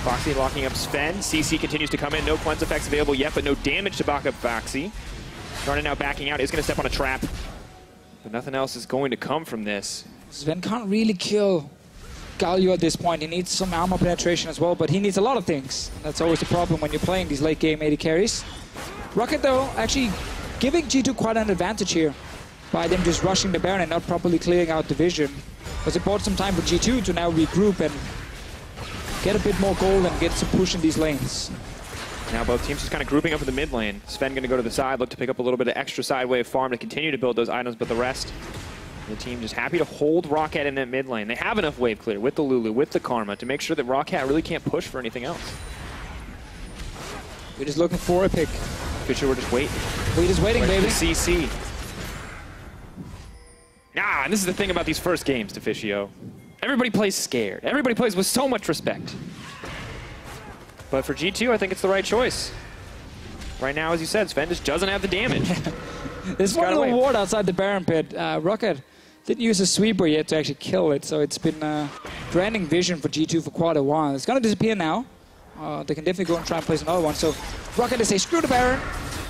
Foxy locking up Sven. CC continues to come in. No cleanse effects available yet, but no damage to back up Foxy. Running now, backing out, is going to step on a trap. But nothing else is going to come from this. Sven can't really kill Galio at this point. He needs some armor penetration as well, but he needs a lot of things. That's always the problem when you're playing these late game AD carries. ROCCAT, though, actually giving G2 quite an advantage here by them just rushing the Baron and not properly clearing out the vision. Because it bought some time for G2 to now regroup and get a bit more gold and get some push in these lanes. Now both teams just kind of grouping up in the mid lane. Sven going to go to the side, look to pick up a little bit of extra side wave farm to continue to build those items, but the rest, the team just happy to hold ROCCAT in that mid lane. They have enough wave clear with the Lulu, with the Karma, to make sure that ROCCAT really can't push for anything else. We're just looking for a pick. Fisher, we're just waiting. We're just waiting, baby. CC. And this is the thing about these first games, Deficio. Everybody plays scared. Everybody plays with so much respect. But for G2, I think it's the right choice. Right now, as you said, Sven just doesn't have the damage. There's one little ward outside the Baron pit. ROCCAT didn't use a sweeper yet to actually kill it, so it's been draining vision for G2 for quite a while. It's going to disappear now. They can definitely go and try and place another one. So ROCCAT is say, screw the Baron.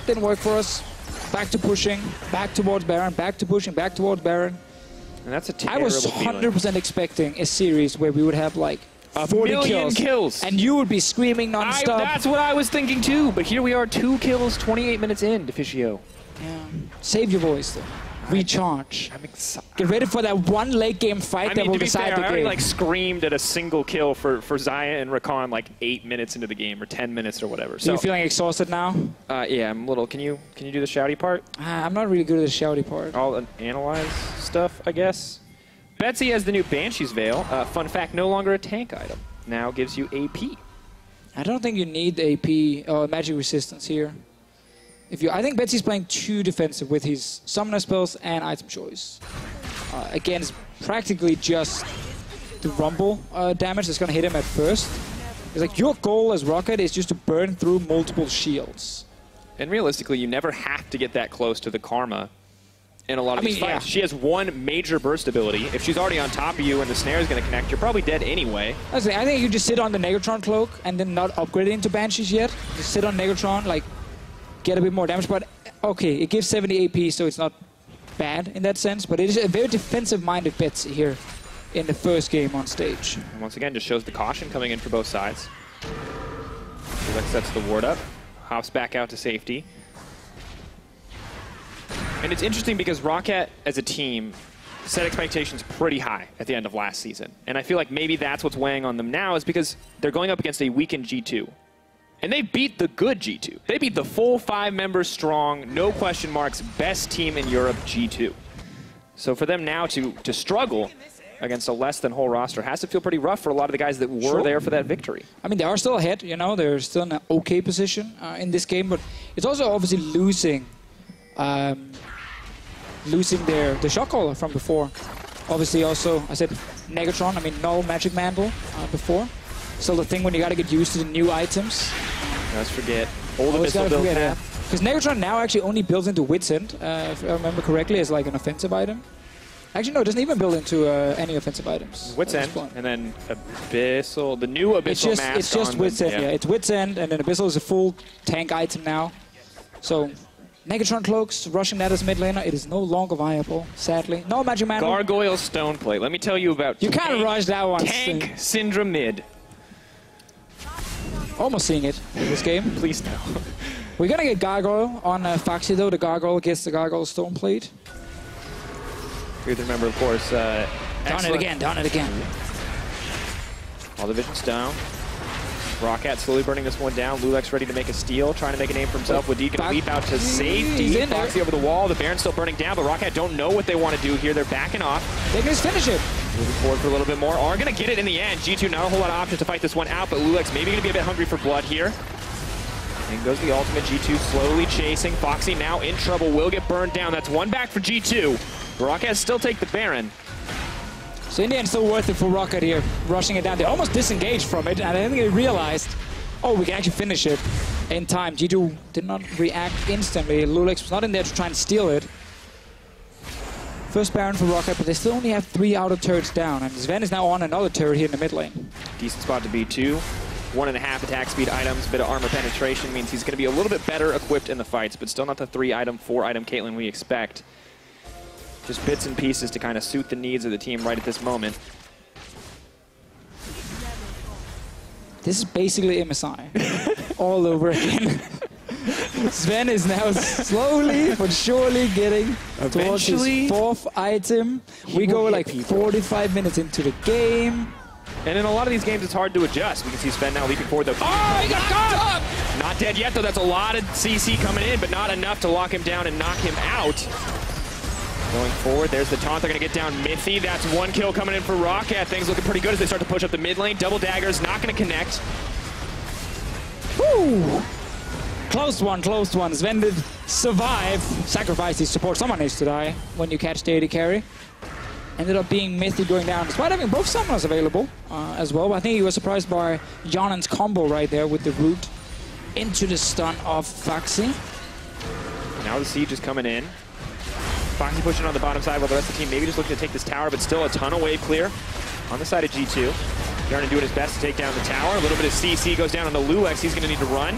Didn't work for us. Back to pushing, back towards Baron, back to pushing, back towards Baron. And that's a terrible I was 100% expecting a series where we would have like 40 kills. And you would be screaming non-stop. That's what I was thinking too, but here we are, 2 kills, 28 minutes in, Deficio. Yeah. Save your voice though. Recharge. Get ready for that one late game fight that will decide the game. I already like screamed at a single kill for Xayah and Rakan like 8 minutes into the game or 10 minutes or whatever. So you feeling exhausted now? Yeah, I'm a little. Can you do the shouty part? I'm not really good at the shouty part. I'll analyze stuff, I guess. Betsy has the new Banshee's Veil. Fun fact, no longer a tank item. Now gives you AP. I don't think you need AP or magic resistance here. I think Betsy's playing too defensive with his summoner spells and item choice. Again, it's practically just the rumble damage that's going to hit him at first. It's like your goal as ROCCAT is just to burn through multiple shields. And realistically, you never have to get that close to the Karma in a lot of these fights. Yeah. She has one major burst ability. If she's already on top of you and the snare is going to connect, you're probably dead anyway. I think you just sit on the Negatron cloak and then not upgrade it into Banshees yet. Just sit on Negatron, like, get a bit more damage. But, okay, it gives 70 AP, so it's not bad in that sense. But it is a very defensive-minded Betsy here in the first game on stage. And once again, just shows the caution coming in for both sides. Lulex sets the ward up, hops back out to safety. And it's interesting because ROCCAT, as a team, set expectations pretty high at the end of last season. And I feel like maybe that's what's weighing on them now is because they're going up against a weakened G2. And they beat the good G2. They beat the full 5 members strong, no question marks, best team in Europe, G2. So for them now to struggle against a less than whole roster has to feel pretty rough for a lot of the guys that were there for that victory. I mean, they are still ahead, you know, they're still in an okay position in this game, but it's also obviously losing the shot caller from before. Obviously also, I said Negatron, I mean Null Magic Mantle before. Still the thing when you gotta get used to the new items. Let's forget. Old Abyssal build path. Because Negatron now actually only builds into Wit's End, if I remember correctly, as like an offensive item. Actually, no, it doesn't even build into any offensive items. Wit's End, and then Abyssal, the new Abyssal mask. It's just Wit's End, yeah. It's Wit's End, and then Abyssal is a full tank item now. So, Negatron Cloaks, rushing that as mid laner, it is no longer viable, sadly. No Magic Mantle. Gargoyle Stoneplate. Let me tell you about you can't rush that one. Tank Syndrome mid. Almost seeing it in this game. Please no. We're gonna get Gargoyle on Foxy though. The Gargoyle gets the Gargoyle Stoneplate. You have to remember, of course, down it again. All the vision's down. ROCCAT slowly burning this one down. Lulex ready to make a steal, trying to make a name for himself. Wadid gonna leap out to safety. Foxy over the wall. The Baron's still burning down, but ROCCAT don't know what they want to do here. They're backing off. They can just finish it. Moving forward for a little bit more. Are going to get it in the end. G2 not a whole lot of options to fight this one out, but Lulex maybe going to be a bit hungry for blood here. And goes the ultimate. G2 slowly chasing. Foxy now in trouble. Will get burned down. That's one back for G2. ROCCAT still take the Baron. So in the end, still worth it for ROCCAT here, rushing it down. They almost disengaged from it, and I think they realized, oh, we can actually finish it in time. G2 did not react instantly. Lulex was not in there to try and steal it. First Baron for ROCCAT, but they still only have 3 outer turrets down, and Sven is now on another turret here in the mid lane. Decent spot to be too. 1.5 attack speed items, a bit of armor penetration means he's going to be a little bit better equipped in the fights, but still not the 3-item, 4-item Caitlyn we expect. Just bits and pieces to kind of suit the needs of the team right at this moment. This is basically MSI all over again. Sven is now slowly but surely getting towards his 4th item. We go like 45 minutes into the game. And in a lot of these games, it's hard to adjust. We can see Sven now leaping forward. Though. Oh, he got caught! Not dead yet, though. That's a lot of CC coming in, but not enough to lock him down and knock him out. Going forward, there's the taunt. They're going to get down Mithy. That's 1 kill coming in for ROCCAT. Things looking pretty good as they start to push up the mid lane. Double daggers, not going to connect. Woo! Close one, close one. Sven did survive. Sacrifice his support. Someone needs to die when you catch the AD carry. Ended up being Mithy going down, despite having both summoners available as well. But I think he was surprised by Janen's combo right there with the root into the stun of Foxy. Now the siege is coming in. Foxy pushing on the bottom side while the rest of the team maybe just looking to take this tower, but still a ton of wave clear on the side of G2. Yarnan doing his best to take down the tower. A little bit of CC goes down on the Lulex. He's going to need to run.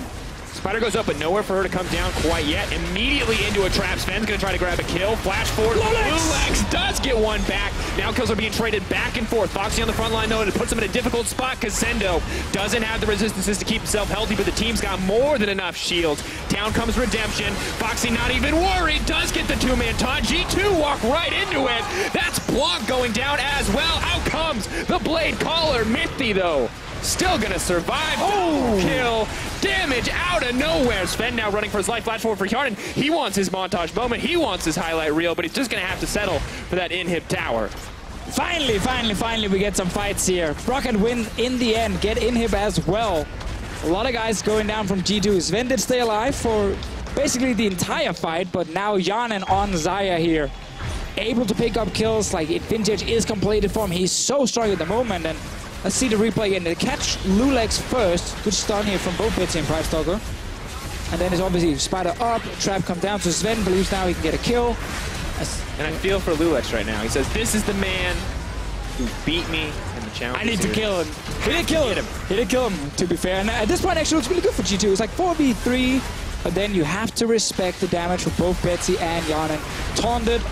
Spider goes up, but nowhere for her to come down quite yet. Immediately into a trap. Sven's going to try to grab a kill. Flash forward. Lulex does get one back. Now kills are being traded back and forth. Foxy on the front line, though, and it puts him in a difficult spot because Sendo doesn't have the resistances to keep himself healthy, but the team's got more than enough shields. Down comes Redemption. Foxy not even worried. Does get the 2-man taunt. G2 walk right into it. That's block going down as well. Out comes the Blade Caller. Mithy, though, still going to survive. Oh, kill. Damage out of nowhere. Sven now running for his life. Flash forward for Yarnan. He wants his montage moment. He wants his highlight reel, but he's just going to have to settle for that inhib tower. Finally, we get some fights here. ROCCAT win in the end. Get inhib as well. A lot of guys going down from G2. Sven did stay alive for basically the entire fight, but now Yarnan on Xayah here. Able to pick up kills. Like, Vintage is completed for him. He's so strong at the moment, and let's see the replay again. They catch Lulex first. Good stun here from both Bitsy and Price Stalker. And then it's obviously Spider up, Trap comes down, so Sven believes now he can get a kill. And I feel for Lulex right now. He says, this is the man who beat me in the challenge. I need to kill him. He didn't kill him. He didn't kill him, to be fair. And at this point, actually looks really good for G2. It's like 4v3, but then you have to respect the damage for both Betsy and Yarnan. Taunted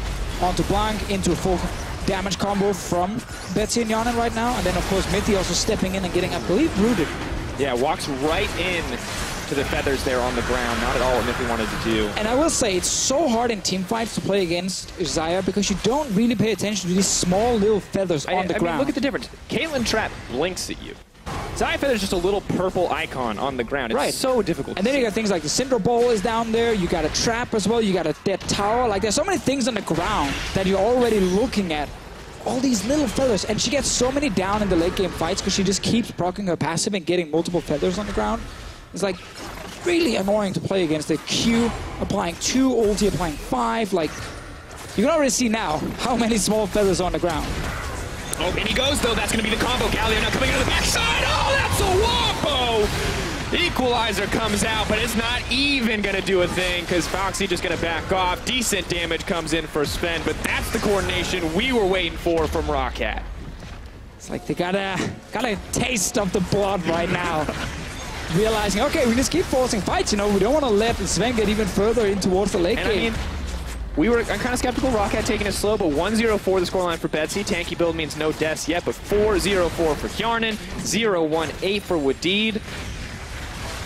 onto Blanc into a full damage combo from Betsy and Yarnan right now. And then, of course, Mithy also stepping in and getting, I believe, rooted. Yeah, walks right in to the feathers there on the ground. Not at all what Mithy wanted to do. And I will say, it's so hard in teamfights to play against Xayah because you don't really pay attention to these small little feathers on the ground. Mean, look at the difference. Caitlyn Trap blinks at you. Xayah Feather's just a little purple icon on the ground. It's so difficult. And then you got things like the Cinder Ball is down there. You got a Trap as well. You got a dead tower. Like, there's so many things on the ground that you're already looking at. All these little feathers, and she gets so many down in the late game fights because she just keeps proccing her passive and getting multiple feathers on the ground. It's like really annoying to play against. The Q applying 2, ulti applying 5. Like, you can already see now how many small feathers on the ground. Oh, and he goes though. That's going to be the combo. Galio now coming into the backside. Oh, that's a wombo! Equalizer comes out, but it's not even going to do a thing because Foxy just going to back off. Decent damage comes in for Sven, but that's the coordination we were waiting for from ROCCAT. It's like they got a taste of the blood right now. Realizing, okay, we just keep forcing fights, you know, we don't want to let Sven get even further in towards the late game. I mean, I'm kind of skeptical ROCCAT taking it slow, but 1-0-4 the scoreline for Betsy. Tanky build means no deaths yet, but 4-0-4 for Yarnan, 0-1-8 for Wadid.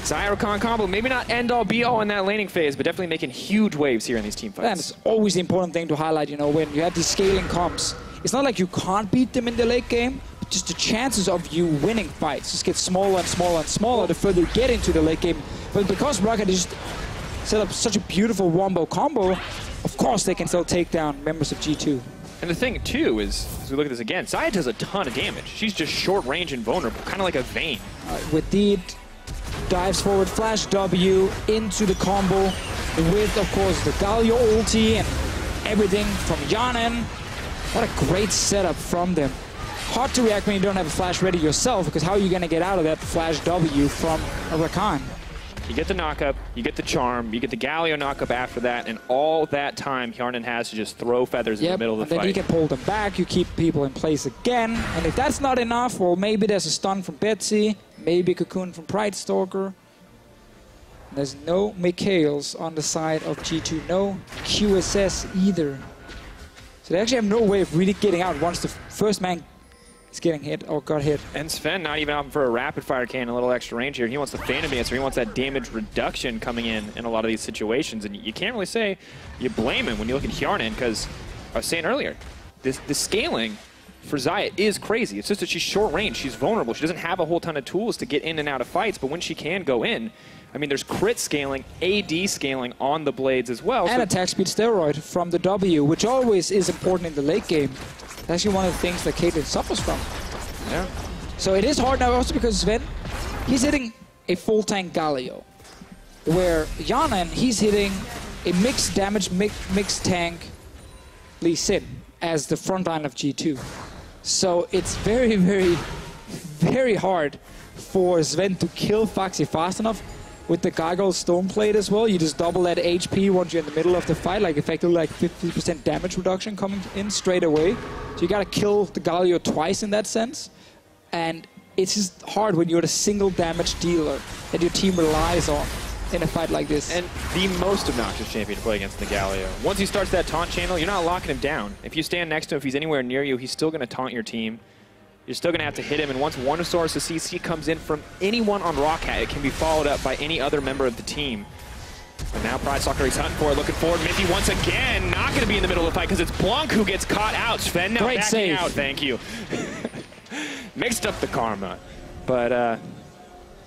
Xayah combo, maybe not end-all be-all in that laning phase, but definitely making huge waves here in these team fights. And it's always the important thing to highlight, you know, when you have these scaling comps. It's not like you can't beat them in the late game, but just the chances of you winning fights just get smaller and smaller and smaller the further you get into the late game. But because ROCCAT just set up such a beautiful wombo combo, of course they can still take down members of G2. And the thing, too, is, as we look at this again, Xayah does a ton of damage. She's just short range and vulnerable, kind of like a Vayne. With Deed, dives forward, flash W into the combo with, of course, the Galio ulti and everything from Yarnan. What a great setup from them. Hard to react when you don't have a flash ready yourself, because how are you going to get out of that flash W from a ROCCAT? You get the knockup, you get the charm, you get the Galio knockup after that, and all that time Yarnan has to just throw feathers in the middle of the fight. Then you can pull them back, you keep people in place again, and if that's not enough, well, maybe there's a stun from Betsy, maybe Cocoon from Pride Stalker. There's no Mikhails on the side of G2, no QSS either. So they actually have no way of really getting out once the first man is getting hit or got hit. And Sven not even opting for a rapid fire cannon, a little extra range here. He wants the Phantom Dancer. He wants that damage reduction coming in a lot of these situations. And you can't really say you blame him when you look at Hjarnan, because I was saying earlier, the scaling for Xayah is crazy. It's just that she's short range. She's vulnerable. She doesn't have a whole ton of tools to get in and out of fights, but when she can go in, I mean, there's crit scaling, AD scaling on the blades as well. And attack speed steroid from the W, which always is important in the late game. That's actually one of the things that Caitlyn suffers from. Yeah. So it is hard now also because Sven, he's hitting a full tank Galio, where Hjarnan, he's hitting a mixed damage, mixed tank Lee Sin as the front line of G2. So it's very, very, very hard for Sven to kill Foxy fast enough. With the Gargoyle Stoneplate as well, you just double that HP once you're in the middle of the fight, like effectively like 50% damage reduction coming in straight away. So you gotta kill the Galio twice in that sense. And it's just hard when you're the single damage dealer that your team relies on in a fight like this. And the most obnoxious champion to play against the Galio. Once he starts that taunt channel, you're not locking him down. If you stand next to him, if he's anywhere near you, he's still gonna taunt your team. You're still going to have to hit him, and once one source of CC comes in from anyone on ROCCAT, it can be followed up by any other member of the team. And now Pride Stalker, he's hunting for it, looking forward. Mithy once again not going to be in the middle of the fight because it's Blanc who gets caught out. Sven now Great backing save. out, thank you. Mixed up the karma, but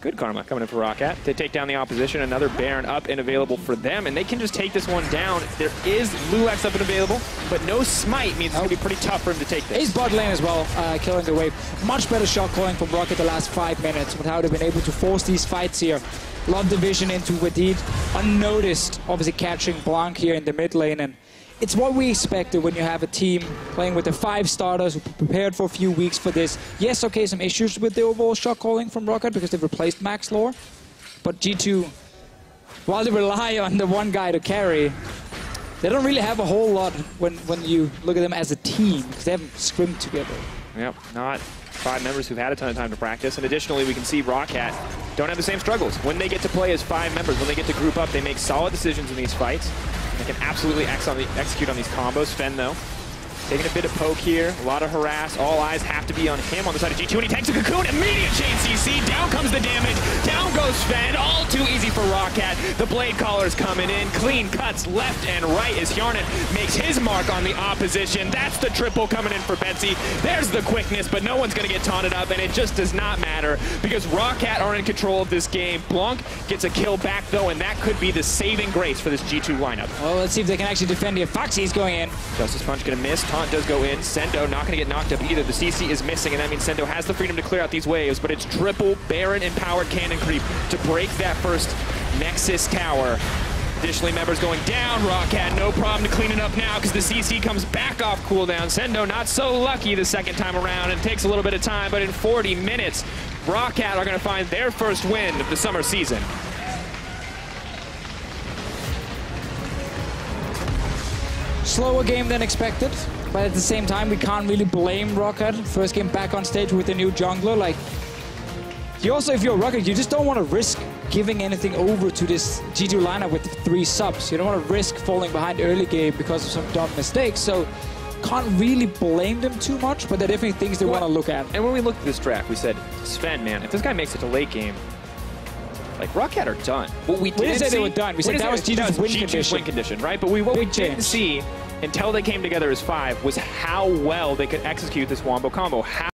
good karma coming in for ROCCAT. They take down the opposition, another Baron up and available for them, and they can just take this one down. There is Lulax up and available, but no smite means it's going to be pretty tough for him to take this. Ace bot lane as well, killing the wave. Much better shot calling from ROCCAT the last 5 minutes with how they've been able to force these fights here. A lot of division into Wadid, unnoticed, obviously catching Blanc here in the mid lane, and it's what we expected when you have a team playing with the 5 starters who prepared for a few weeks for this. Yes, okay, some issues with the overall shot calling from ROCCAT because they've replaced Max Lore. But G2, while they rely on the one guy to carry, they don't really have a whole lot when you look at them as a team because they haven't scrimmed together. Yep, not 5 members who've had a ton of time to practice. And additionally, we can see ROCCAT don't have the same struggles. When they get to play as 5 members, when they get to group up, they make solid decisions in these fights. They can absolutely execute on these combos. Sven, though, taking a bit of poke here, a lot of harass. All eyes have to be on him on the side of G2, and he takes a Cocoon. Immediate chain CC. Down comes the damage. Down goes Sven. All too easy for ROCCAT. The blade caller's coming in. Clean cuts left and right as Hjarnan makes his mark on the opposition. That's the triple coming in for Betsy. There's the quickness, but no one's going to get taunted up, and it just does not matter because ROCCAT are in control of this game. Blanc gets a kill back, though, and that could be the saving grace for this G2 lineup. Well, let's see if they can actually defend here. Foxy's going in. Justice Punch going to miss. Taunt does go in. Sendo not going to get knocked up either. The CC is missing, and that means Sendo has the freedom to clear out these waves, but it's triple Baron empowered cannon creep to break that first Nexus tower. Additionally, members going down. ROCCAT, no problem to clean it up now because the CC comes back off cooldown. Sendo not so lucky the second time around. It takes a little bit of time, but in 40 minutes, ROCCAT are going to find their first win of the summer season. Slower game than expected, but at the same time, we can't really blame ROCCAT. First game back on stage with the new jungler. Like, you also, if you're ROCCAT, you just don't want to risk giving anything over to this G2 lineup with 3 subs. You don't want to risk falling behind early game because of some dumb mistakes. So, can't really blame them too much, but there are definitely things they want to look at. And when we looked at this draft, we said, Sven, man, if this guy makes it to late game, like, ROCCAT are done. What we didn't say they were done. We said that was G2's win condition. Right? But what we didn't see until they came together as 5 was how well they could execute this Wombo combo.